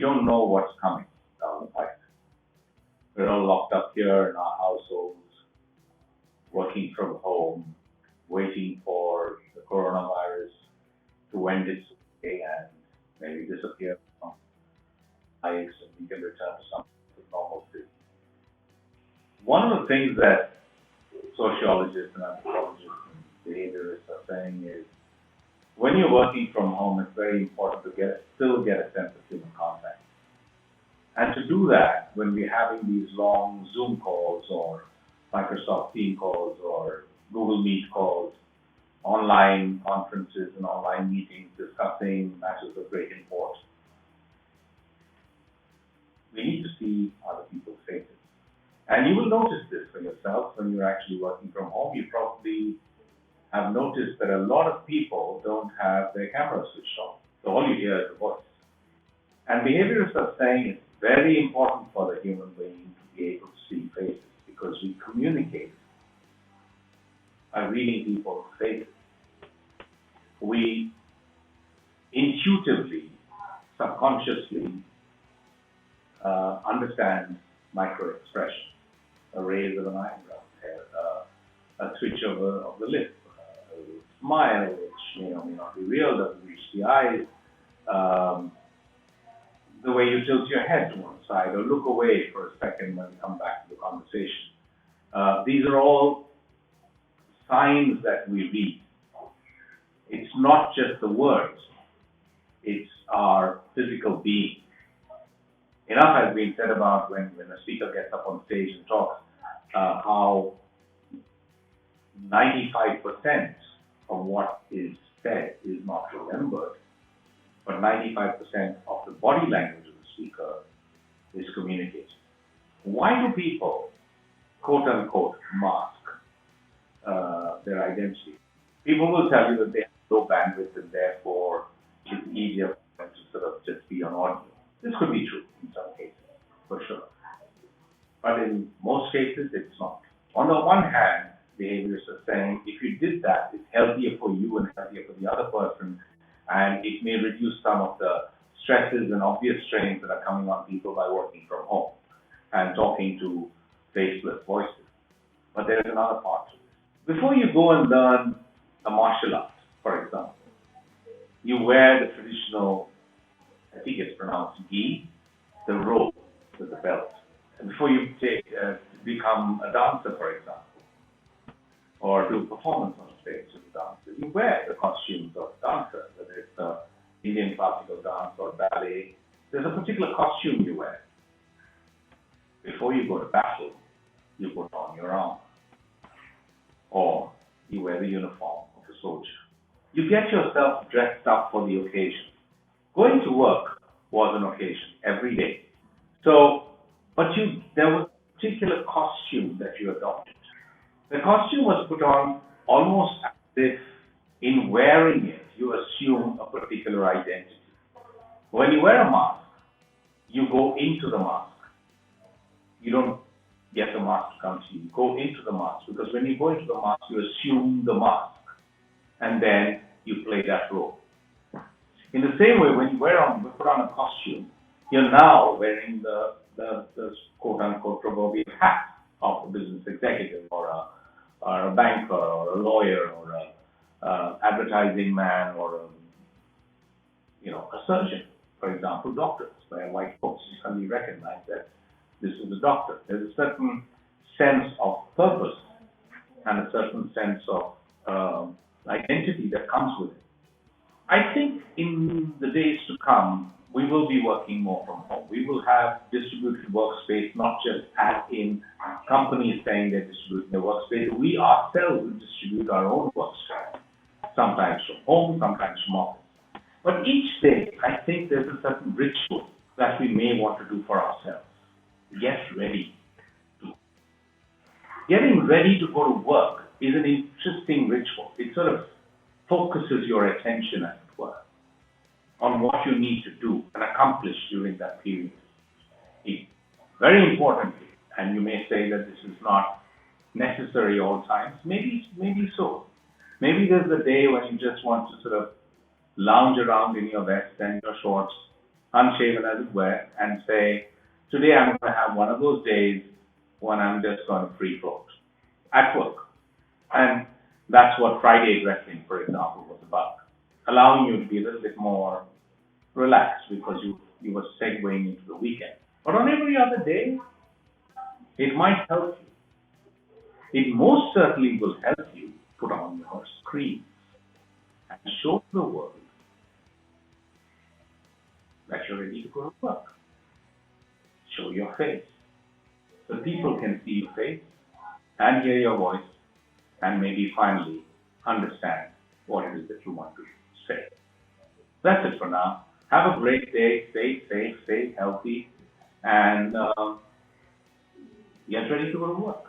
don't know what's coming down the pipe. We're all locked up here in our households, working from home, waiting for the coronavirus to end its way and maybe disappear from lives and we can return to some normalcy. One of the things that sociologists and anthropologists and behaviorists are saying is when you're working from home, it's very important to still get a sense of human contact. And to do that, when we're having these long Zoom calls or Microsoft Teams calls or Google Meet calls, online conferences and online meetings discussing matters of great import, we need to see other people's faces. And you will notice this for yourself when you're actually working from home. You probably have noticed that a lot of people don't have their cameras switched on. So all you hear is the voice. And behaviorists are saying it's very important for the human being to be able to see faces because we communicate by reading people's faces. We intuitively, subconsciously understand micro-expression, a raise of an eyebrow, a twitch of the lip, a smile, which may or may not be real, doesn't reach the eyes, the way you tilt your head to one side or look away for a second when you come back to the conversation. These are all signs that we read. It's not just the words, it's our physical being. Enough has been said about when a speaker gets up on stage and talks, how 95% of what is said is not remembered, but 95% of the body language of the speaker is communicated. Why do people, quote unquote, mask their identity? People will tell you that they have low bandwidth and therefore it's easier for them to sort of just be on audio. This could be true in some cases, for sure. But in most cases, it's not. On the one hand, behaviorists are saying if you did that, it's healthier for you and healthier for the other person, and it may reduce some of the stresses and obvious strains that are coming on people by working from home and talking to faceless voices. But there's another part to this. Before you go and learn a martial art, for example, you wear the traditional, I think it's pronounced gi, the robe with the belt. And before you become a dancer, for example, or do a performance on stage as a dancer, you wear the costumes of a dancer, whether it's Indian classical dance or ballet. There's a particular costume you wear. Before you go to battle, you put on your armor, or you wear the uniform of a soldier. You get yourself dressed up for the occasion. Going to work was an occasion every day. So, there was a particular costume that you adopted. The costume was put on almost as if in wearing it, you assume a particular identity. When you wear a mask, you go into the mask. You don't get the mask to come to you. You go into the mask because when you go into the mask, you assume the mask and then you play that role. In the same way, when you put on a costume, you're now wearing the quote-unquote proverbial hat of a business executive or a banker or a lawyer or a advertising man or a surgeon, for example. Doctors wear white coats. You suddenly recognize that this is a doctor. There's a certain sense of purpose and a certain sense of identity that comes with it. I think in the days to come, we will be working more from home. We will have distributed workspace, not just as in companies saying they're distributing their workspace. We ourselves will distribute our own workspace, sometimes from home, sometimes from office. But each day, I think there's a certain ritual that we may want to do for ourselves. Get ready. Getting ready to go to work is an interesting ritual. It sort of focuses your attention, as it were, on what you need to do and accomplish during that period. Very importantly, and you may say that this is not necessary all times, maybe so. Maybe there's a day when you just want to sort of lounge around in your vest and your shorts unshaven as it were, and say, today I'm going to have one of those days when I'm just going to free float at work. And that's what Friday dressing, for example, was about. Allowing you to be a little bit more relaxed because you were segueing into the weekend. But on every other day, it might help you. It most certainly will help you put on your screen and show the world that you're ready to go to work. Show your face. So people can see your face and hear your voice and maybe finally understand what it is that you want to say. That's it for now. Have a great day. Stay safe, stay healthy, and get ready to go to work.